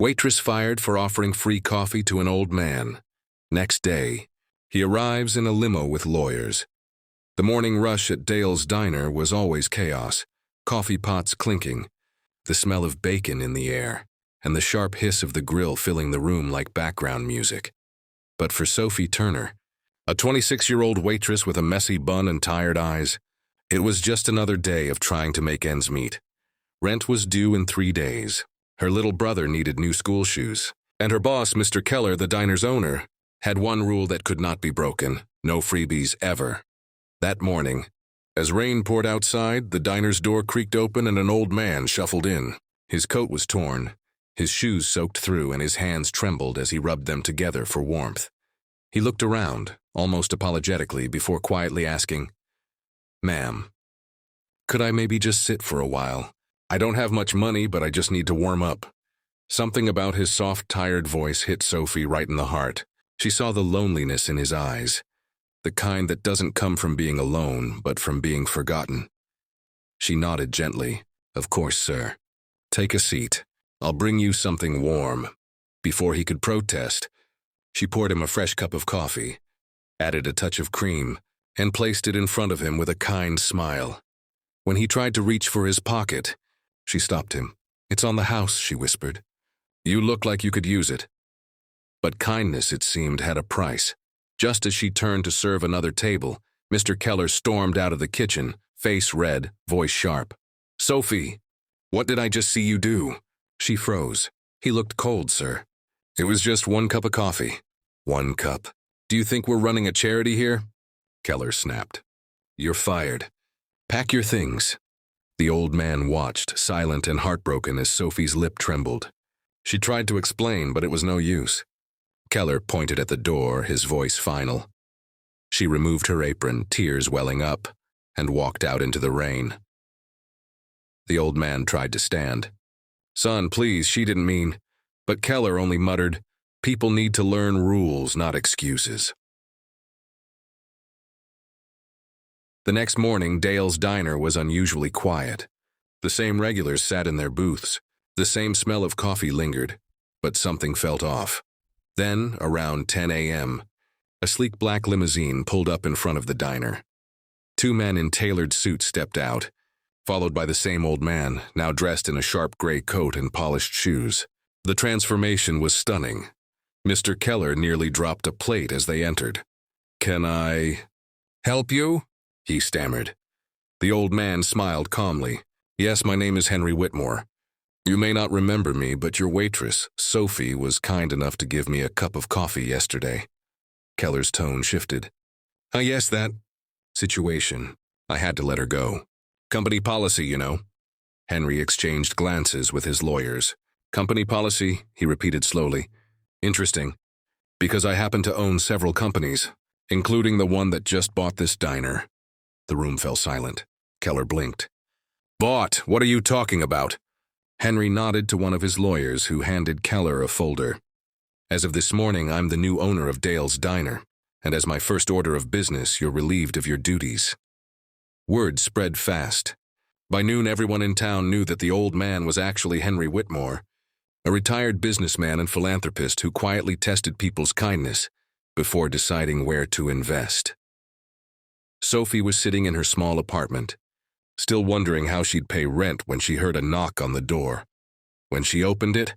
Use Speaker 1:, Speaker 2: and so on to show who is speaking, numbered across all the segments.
Speaker 1: Waitress fired for offering free coffee to an old man. Next day, he arrives in a limo with lawyers. The morning rush at Dale's diner was always chaos, coffee pots clinking, the smell of bacon in the air, and the sharp hiss of the grill filling the room like background music. But for Sophie Turner, a 26-year-old waitress with a messy bun and tired eyes, it was just another day of trying to make ends meet. Rent was due in 3 days. Her little brother needed new school shoes. And her boss, Mr. Keller, the diner's owner, had one rule that could not be broken: no freebies ever. That morning, as rain poured outside, the diner's door creaked open and an old man shuffled in. His coat was torn, his shoes soaked through, and his hands trembled as he rubbed them together for warmth. He looked around, almost apologetically, before quietly asking, "Ma'am, could I maybe just sit for a while? I don't have much money, but I just need to warm up." Something about his soft, tired voice hit Sophie right in the heart. She saw the loneliness in his eyes, the kind that doesn't come from being alone, but from being forgotten. She nodded gently. "Of course, sir. Take a seat. I'll bring you something warm." Before he could protest, she poured him a fresh cup of coffee, added a touch of cream, and placed it in front of him with a kind smile. When he tried to reach for his pocket, she stopped him. "It's on the house," she whispered. "You look like you could use it." But kindness, it seemed, had a price. Just as she turned to serve another table, Mr. Keller stormed out of the kitchen, face red, voice sharp. "Sophie, what did I just see you do?" She froze. "He looked cold, sir. It was just 1 cup of coffee." "1 cup? Do you think we're running a charity here?" Keller snapped. "You're fired. Pack your things." The old man watched, silent and heartbroken, as Sophie's lip trembled. She tried to explain, but it was no use. Keller pointed at the door, his voice final. She removed her apron, tears welling up, and walked out into the rain. The old man tried to stand. "Son, please, she didn't mean..." But Keller only muttered, "People need to learn rules, not excuses." The next morning, Dale's diner was unusually quiet. The same regulars sat in their booths. The same smell of coffee lingered, but something felt off. Then, around 10 a.m., a sleek black limousine pulled up in front of the diner. 2 men in tailored suits stepped out, followed by the same old man, now dressed in a sharp gray coat and polished shoes. The transformation was stunning. Mr. Keller nearly dropped a plate as they entered. "Can I help you?" he stammered. The old man smiled calmly. "Yes, my name is Henry Whitmore. You may not remember me, but your waitress, Sophie, was kind enough to give me a cup of coffee yesterday." Keller's tone shifted. "Ah, yes, that situation. I had to let her go. Company policy, you know." Henry exchanged glances with his lawyers. "Company policy," he repeated slowly. "Interesting. Because I happen to own several companies, including the one that just bought this diner." The room fell silent. Keller blinked. "Bought? What are you talking about?" Henry nodded to one of his lawyers, who handed Keller a folder. "As of this morning, I'm the new owner of Dale's Diner, and as my first order of business, you're relieved of your duties." Word spread fast. By noon, everyone in town knew that the old man was actually Henry Whitmore, a retired businessman and philanthropist who quietly tested people's kindness before deciding where to invest. Sophie was sitting in her small apartment, still wondering how she'd pay rent when she heard a knock on the door. When she opened it,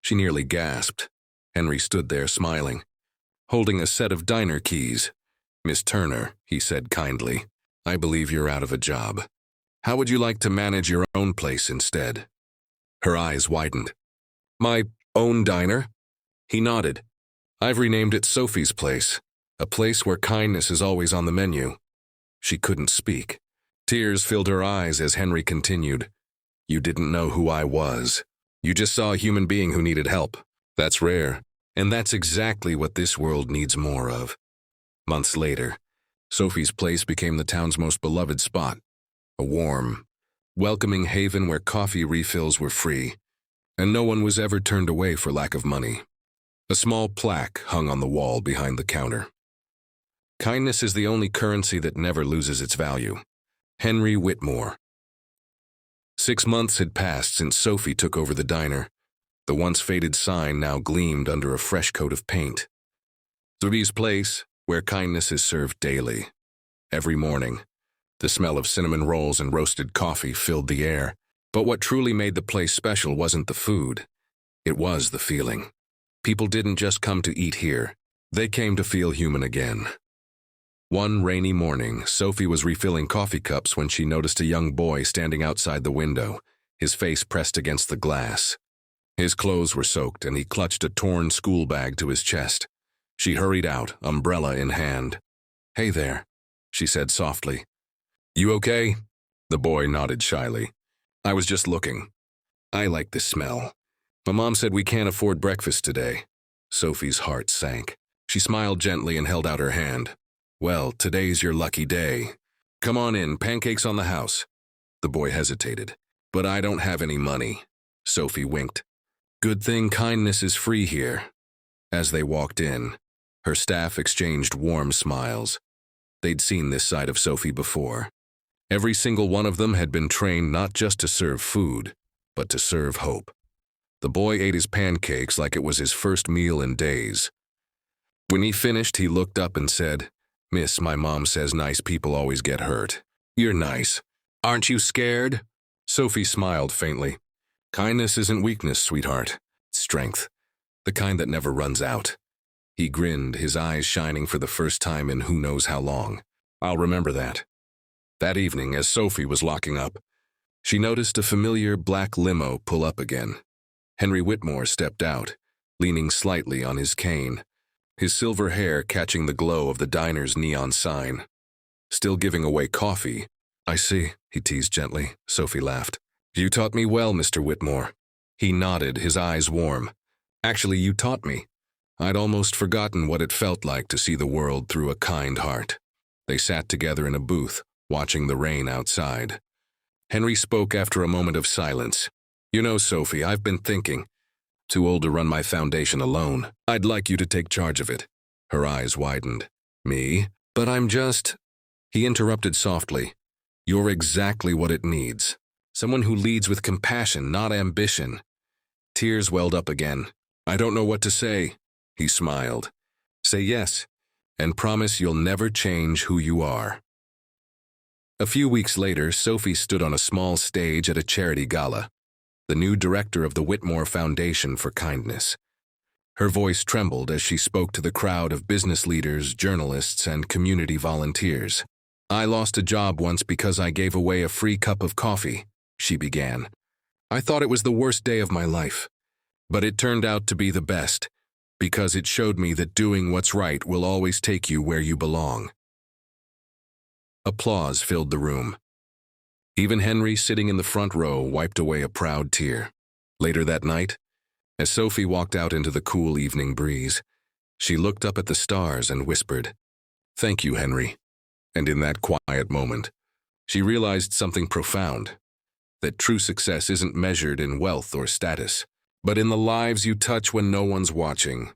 Speaker 1: she nearly gasped. Henry stood there smiling, holding a set of diner keys. "Miss Turner," he said kindly, "I believe you're out of a job. How would you like to manage your own place instead?" Her eyes widened. "My own diner?" He nodded. "I've renamed it Sophie's Place, a place where kindness is always on the menu." She couldn't speak. Tears filled her eyes as Henry continued. "You didn't know who I was. You just saw a human being who needed help. That's rare, and that's exactly what this world needs more of." Months later, Sophie's Place became the town's most beloved spot, a warm, welcoming haven where coffee refills were free, and no one was ever turned away for lack of money. A small plaque hung on the wall behind the counter. Kindness is the only currency that never loses its value. Henry Whitmore. 6 months had passed since Sophie took over the diner. The once faded sign now gleamed under a fresh coat of paint. Sophie's place, where kindness is served daily. Every morning, the smell of cinnamon rolls and roasted coffee filled the air. But what truly made the place special wasn't the food. It was the feeling. People didn't just come to eat here. They came to feel human again. One rainy morning, Sophie was refilling coffee cups when she noticed a young boy standing outside the window, his face pressed against the glass. His clothes were soaked, and he clutched a torn school bag to his chest. She hurried out, umbrella in hand. "Hey there," she said softly. "You okay?" The boy nodded shyly. "I was just looking. I like this smell. My mom said we can't afford breakfast today." Sophie's heart sank. She smiled gently and held out her hand. "Well, today's your lucky day. Come on in, pancakes on the house." The boy hesitated. "But I don't have any money." Sophie winked. "Good thing kindness is free here." As they walked in, her staff exchanged warm smiles. They'd seen this side of Sophie before. Every single one of them had been trained not just to serve food, but to serve hope. The boy ate his pancakes like it was his first meal in days. When he finished, he looked up and said, "Miss, my mom says nice people always get hurt. You're nice. Aren't you scared?" Sophie smiled faintly. "Kindness isn't weakness, sweetheart. It's strength. The kind that never runs out." He grinned, his eyes shining for the first time in who knows how long. "I'll remember that." That evening, as Sophie was locking up, she noticed a familiar black limo pull up again. Henry Whitmore stepped out, leaning slightly on his cane, his silver hair catching the glow of the diner's neon sign. "Still giving away coffee." "I see," he teased gently. Sophie laughed. "You taught me well, Mr. Whitmore." He nodded, his eyes warm. "Actually, you taught me. I'd almost forgotten what it felt like to see the world through a kind heart." They sat together in a booth, watching the rain outside. Henry spoke after a moment of silence. "You know, Sophie, I've been thinking. Too old to run my foundation alone. I'd like you to take charge of it." Her eyes widened. "Me? But I'm just—" He interrupted softly. "You're exactly what it needs. Someone who leads with compassion, not ambition." Tears welled up again. "I don't know what to say." He smiled. "Say yes, and promise you'll never change who you are." A few weeks later, Sophie stood on a small stage at a charity gala, the new director of the Whitmore Foundation for Kindness. Her voice trembled as she spoke to the crowd of business leaders, journalists, and community volunteers. "I lost a job once because I gave away a free cup of coffee," she began. "I thought it was the worst day of my life. But it turned out to be the best, because it showed me that doing what's right will always take you where you belong." Applause filled the room. Even Henry, sitting in the front row, wiped away a proud tear. Later that night, as Sophie walked out into the cool evening breeze, she looked up at the stars and whispered, "Thank you, Henry." And in that quiet moment, she realized something profound, that true success isn't measured in wealth or status, but in the lives you touch when no one's watching.